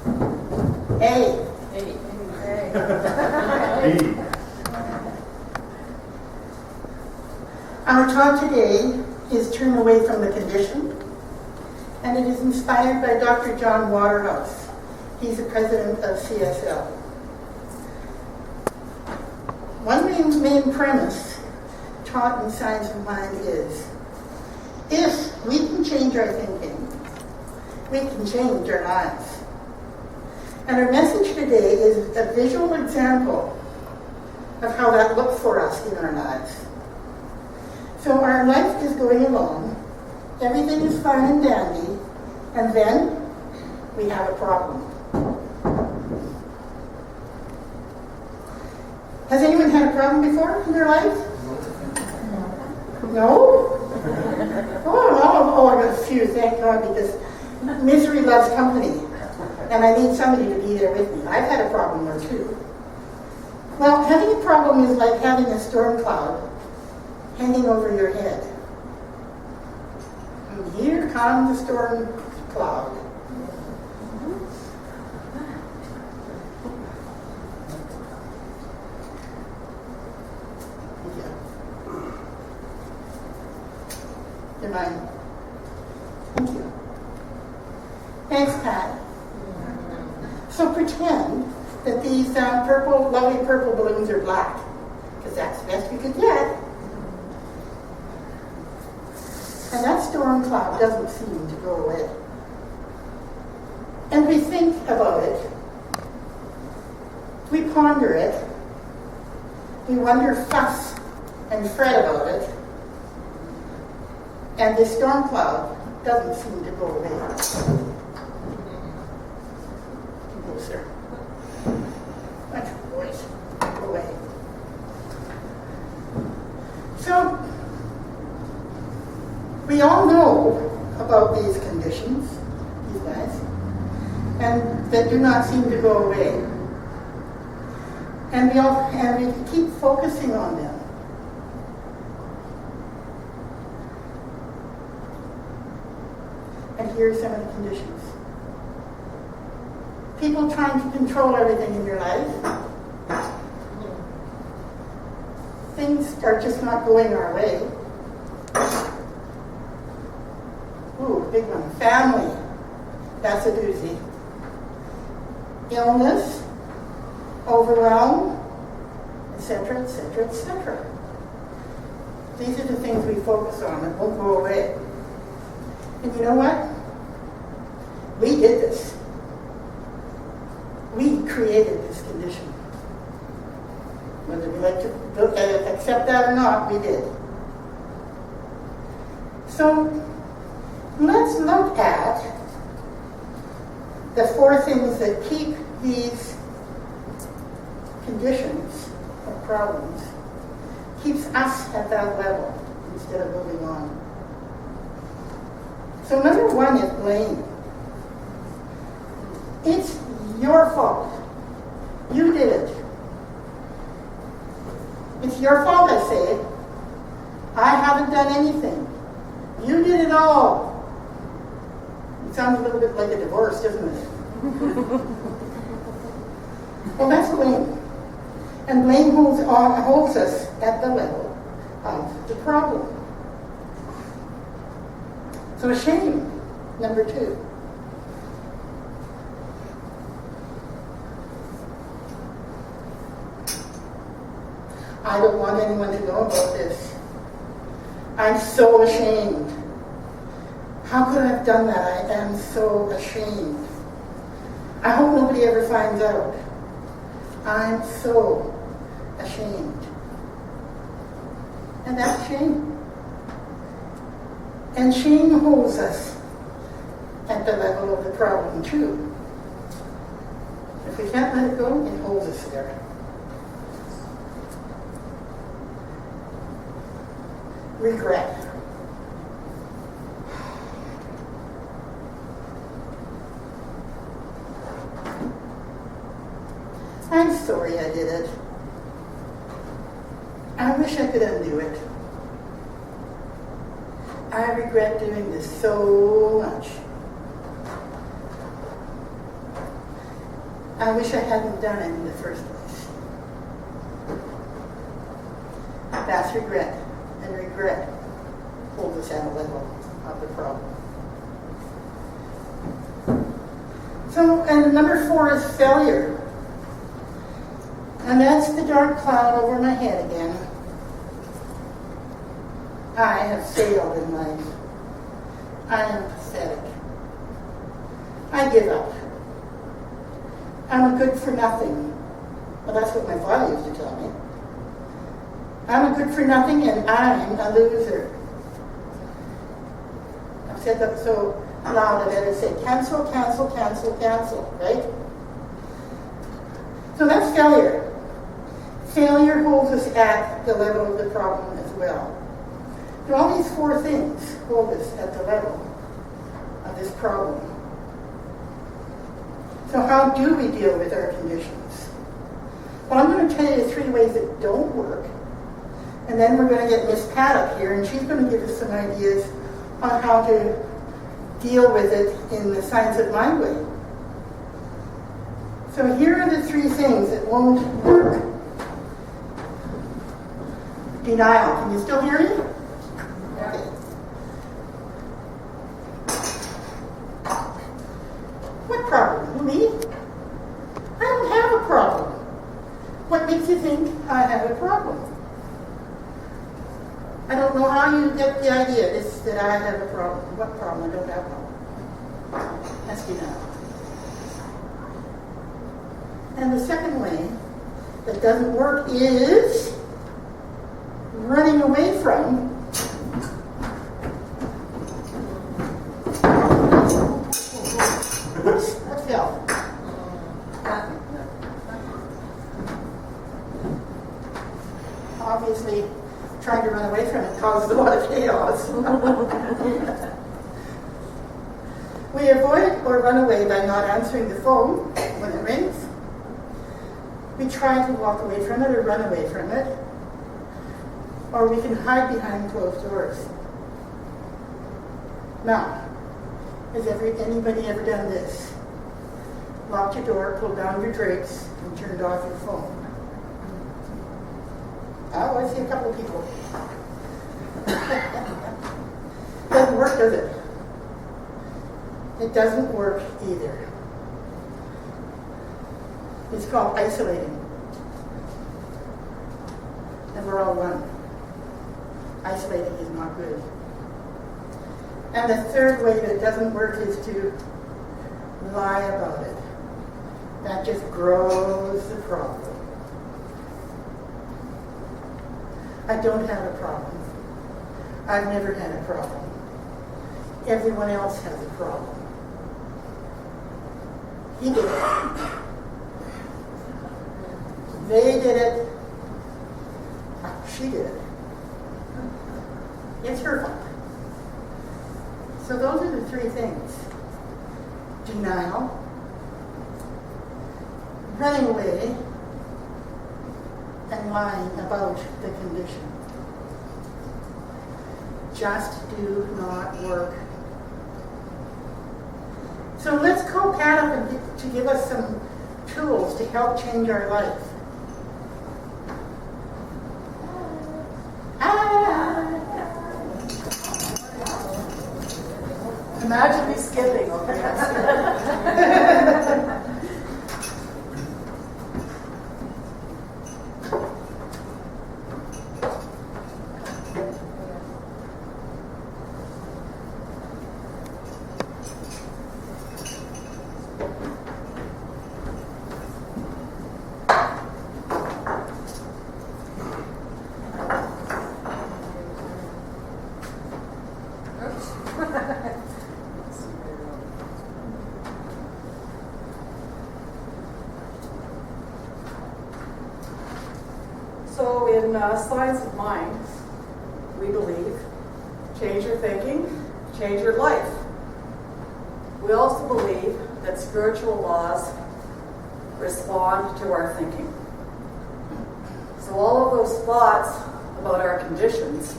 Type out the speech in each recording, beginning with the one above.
A. B. Our talk today is Turn Away from the Condition, and it is inspired by Dr. John Waterhouse. He's the president of CSL. One main premise taught in Science of Mind is, if we can change our thinking, we can change our lives. And our message today is a visual example of how that looks for us in our lives. So our life is going along, everything is fine and dandy, and then we have a problem. Has anyone had a problem before in their life? No? Oh, I got a few, thank God, because misery loves company, and I need somebody to be there with me. I've had a problem or two. Well, having a problem is like having a storm cloud hanging over your head. And here comes the storm cloud. Your mind. Thank you. Thanks, Pat. So pretend that these lovely purple balloons are black, because that's the best we could get. And that storm cloud doesn't seem to go away. And we think about it. We ponder it. We wonder, fuss, and fret about it. And the storm cloud doesn't seem to go away. No, sir. That's your voice. Go away. So, we all know about these conditions, these guys, and that do not seem to go away. And we keep focusing on them. And here are some of the conditions. People trying to control everything in your life. Things are just not going our way. Ooh, big one. Family. That's a doozy. Illness, overwhelm, etc., etc., etc. These are the things we focus on that won't go away. And you know what? We did this. We created this condition. Whether we like to accept that or not, we did. So, let's look at the 4 things that keep these conditions or problems, keeps us at that level instead of moving on. So number 1 is blame. It's your fault. You did it. It's your fault, I say. I haven't done anything. You did it all. It sounds a little bit like a divorce, doesn't it? Well, that's blame. And blame holds us at the level of the problem. So shame, number 2. I don't want anyone to know about this. I'm so ashamed. How could I have done that? I am so ashamed. I hope nobody ever finds out. I'm so ashamed. And that's shame. And shame holds us at the level of the problem too. If we can't let it go, it holds us there. Regret. I'm sorry I did it. I wish I could undo it. I regret doing this so much. I wish I hadn't done it in the first place. That's regret, and regret holds us at a level of the problem. So, and number 4 is failure. And that's the dark cloud over my head again. I have failed in life. I am pathetic. I give up. I'm a good for nothing. Well, that's what my father used to tell me. I'm a good for nothing and I'm a loser. I've said that so loud I better say cancel, cancel, cancel, cancel, right? So that's failure. Failure holds us at the level of the problem as well. So all these 4 things hold us at the level of this problem. So how do we deal with our conditions? Well, I'm going to tell you 3 ways that don't work. And then we're going to get Miss Pat up here, and she's going to give us some ideas on how to deal with it in the Science of Mind way. So here are the 3 things that won't work. Denial. Can you still hear me? Okay. What problem? Me? I don't have a problem. What makes you think I have a problem? I don't know how you get the idea that I have a problem. What problem? I don't have one. That's denial. And the second way that doesn't work is running away from oops, that fell. Obviously, trying to run away from it causes a lot of chaos. We avoid or run away by not answering the phone when it rings. We try to walk away from it or run away from it. Or we can hide behind closed doors. Now, has anybody ever done this? Locked your door, pulled down your drapes, and turned off your phone? Oh, I see a couple of people. Doesn't work, does it? It doesn't work either. It's called isolating. And we're all one. Isolating is not good. And the third way that doesn't work is to lie about it. That just grows the problem. I don't have a problem. I've never had a problem. Everyone else has a problem. He did it. They did it. She did it. It's her fault. So those are the 3 things. Denial, running away, and lying about the condition. Just do not work. So let's call Pat up to give us some tools to help change our life. Imagine me skipping over this. So in Science of Mind, we believe, change your thinking, change your life. We also believe that spiritual laws respond to our thinking. So all of those thoughts about our conditions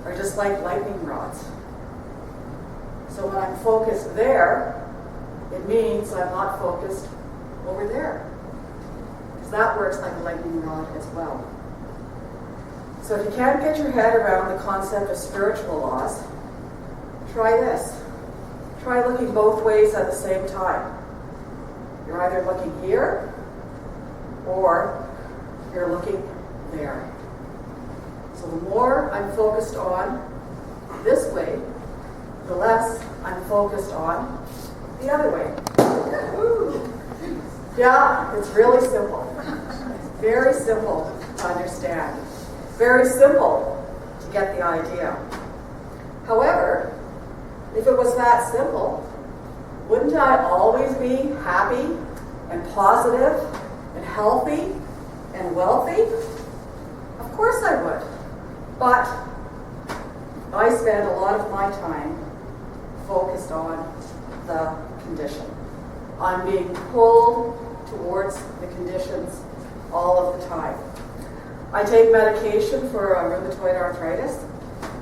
are just like lightning rods. So when I'm focused there, it means I'm not focused over there. Because that works like a lightning rod as well. So if you can't get your head around the concept of spiritual laws, try this. Try looking both ways at the same time. You're either looking here or you're looking there. So the more I'm focused on this way, the less I'm focused on the other way. Yeah, it's really simple. Very simple to understand. Very simple to get the idea. However, if it was that simple, wouldn't I always be happy and positive and healthy and wealthy? Of course I would. But I spend a lot of my time focused on the condition. I'm being pulled towards the conditions all of the time. I take medication for rheumatoid arthritis.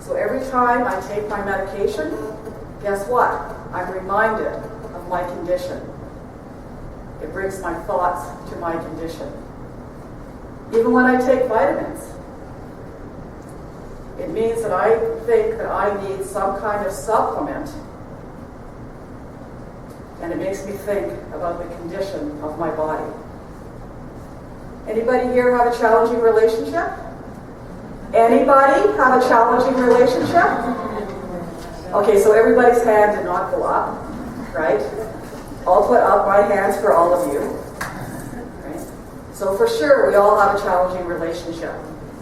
So every time I take my medication, guess what? I'm reminded of my condition. It brings my thoughts to my condition. Even when I take vitamins, it means that I think that I need some kind of supplement, and it makes me think about the condition of my body. Anybody here have a challenging relationship? Anybody have a challenging relationship? Okay, so everybody's hand did not go up, right? I'll put up my hands for all of you. Right? So for sure, we all have a challenging relationship.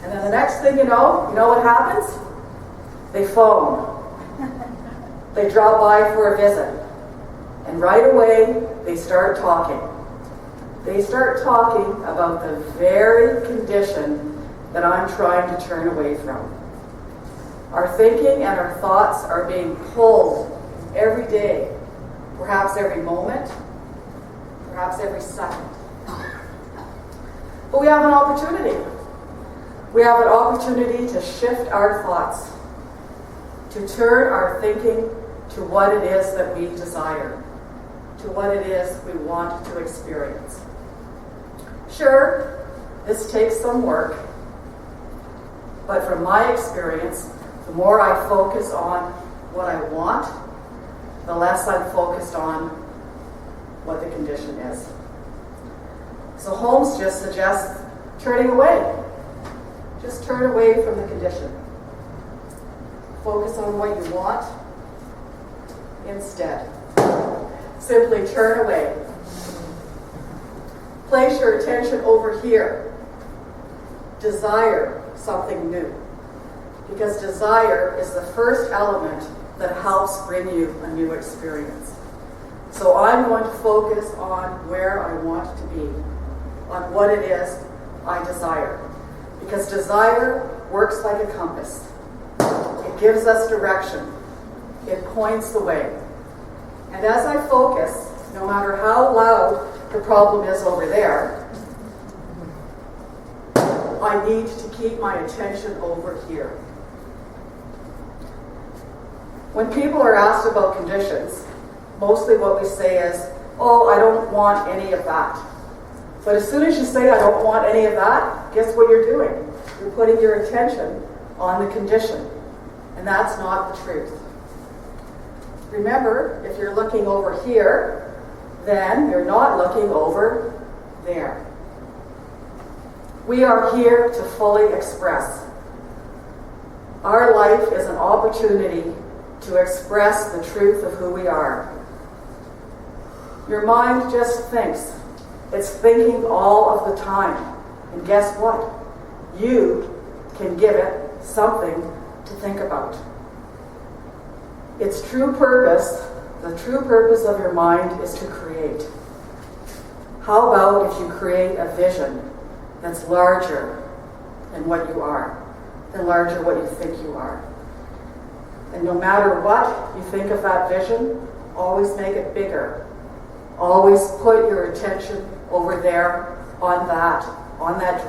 And then the next thing you know what happens? They phone. They drop by for a visit. And right away, they start talking. They start talking about the very condition that I'm trying to turn away from. Our thinking and our thoughts are being pulled every day, perhaps every moment, perhaps every second. But we have an opportunity. We have an opportunity to shift our thoughts, to turn our thinking to what it is that we desire, to what it is we want to experience. Sure, this takes some work, but from my experience, the more I focus on what I want, the less I'm focused on what the condition is. So Holmes just suggests turning away. Just turn away from the condition. Focus on what you want instead. Simply turn away. Place your attention over here. Desire something new. Because desire is the first element that helps bring you a new experience. So I'm going to focus on where I want to be, on what it is I desire. Because desire works like a compass. It gives us direction. It points the way. And as I focus, no matter how loud the problem is over there, I need to keep my attention over here. When people are asked about conditions, mostly what we say is, oh, I don't want any of that. But as soon as you say, I don't want any of that, guess what you're doing? You're putting your attention on the condition. And that's not the truth. Remember, if you're looking over here, then you're not looking over there. We are here to fully express. Our life is an opportunity to express the truth of who we are. Your mind just thinks. It's thinking all of the time. And guess what? You can give it something to think about. Its true purpose, the true purpose of your mind is to create. How about if you create a vision that's larger than what you are, than larger what you think you are? And no matter what you think of that vision, always make it bigger. Always put your attention over there on that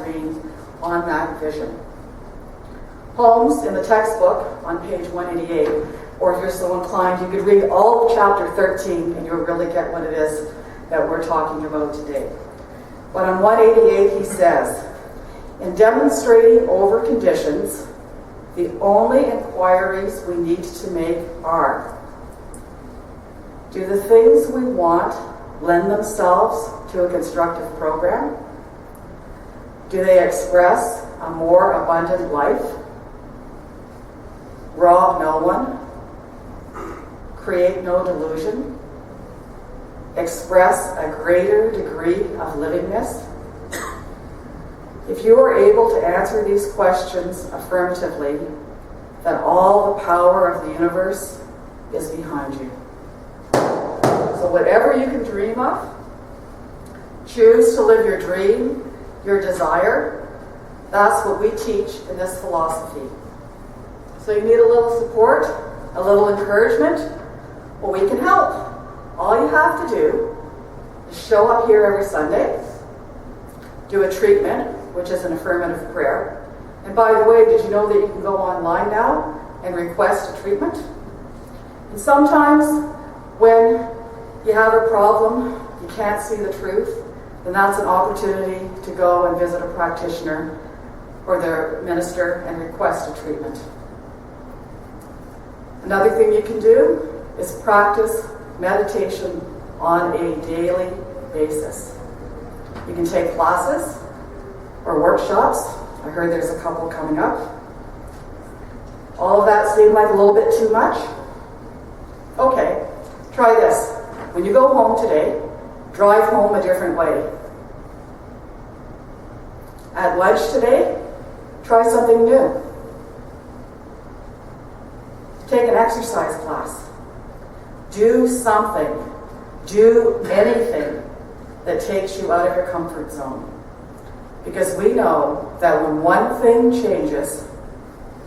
dream, on that vision. Holmes, in the textbook on page 188, or if you're so inclined, you could read all of chapter 13 and you'll really get what it is that we're talking about today. But on 188 he says, in demonstrating over conditions, the only inquiries we need to make are, do the things we want lend themselves to a constructive program? Do they express a more abundant life? Rob no one? Create no delusion? Express a greater degree of livingness? If you are able to answer these questions affirmatively, then all the power of the universe is behind you. So whatever you can dream of, choose to live your dream, your desire. That's what we teach in this philosophy. So you need a little support, a little encouragement? Well, we can help. All you have to do is show up here every Sunday, do a treatment, which is an affirmative prayer. And by the way, did you know that you can go online now and request a treatment? And sometimes when you have a problem, you can't see the truth, then that's an opportunity to go and visit a practitioner or their minister and request a treatment. Another thing you can do is practice meditation on a daily basis. You can take classes or workshops. I heard there's a couple coming up. All of that seemed like a little bit too much? Okay, try this. When you go home today, drive home a different way. At lunch today, try something new. Take an exercise class. Do something. Do anything that takes you out of your comfort zone. Because we know that when one thing changes,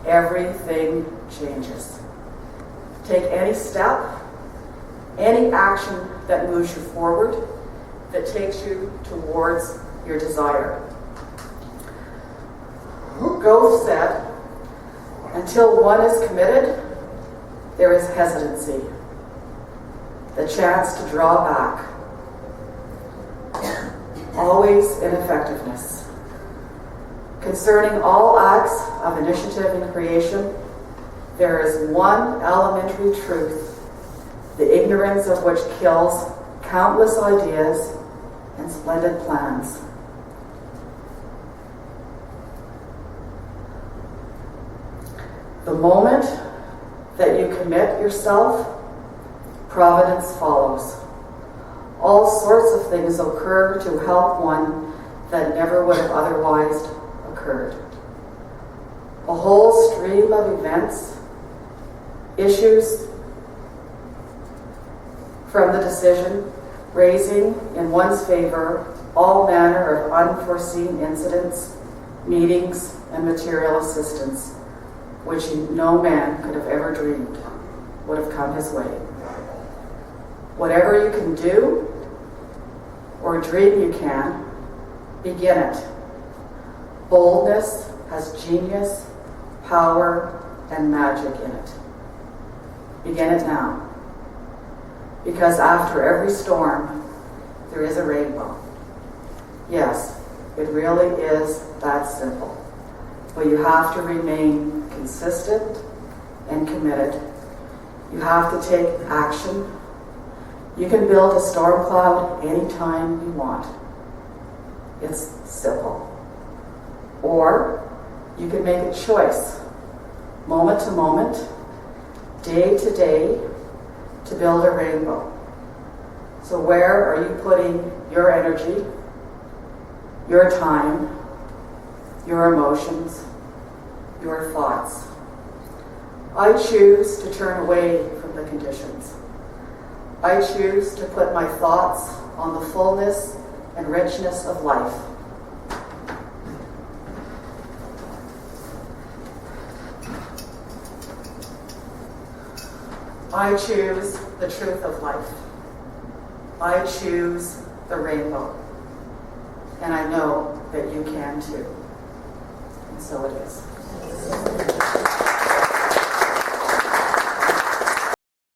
everything changes. Take any step, any action that moves you forward, that takes you towards your desire. Goethe said, until one is committed, there is hesitancy, the chance to draw back, always ineffectiveness. Concerning all acts of initiative and creation, there is one elementary truth, the ignorance of which kills countless ideas and splendid plans. The moment that you commit yourself, providence follows. All sorts of things occur to help one that never would have otherwise occurred. A whole stream of events issues from the decision, raising in one's favor all manner of unforeseen incidents, meetings, and material assistance, which no man could have ever dreamed would have come his way. Whatever you can do, or dream you can, begin it. Boldness has genius, power, and magic in it. Begin it now. Because after every storm, there is a rainbow. Yes, it really is that simple. But you have to remain consistent and committed. You have to take action. You can build a storm cloud anytime you want. It's simple. Or you can make a choice, moment to moment, day to day, to build a rainbow. So where are you putting your energy, your time, your emotions, your thoughts? I choose to turn away from the conditions. I choose to put my thoughts on the fullness and richness of life. I choose the truth of life. I choose the rainbow. And I know that you can too. And so it is.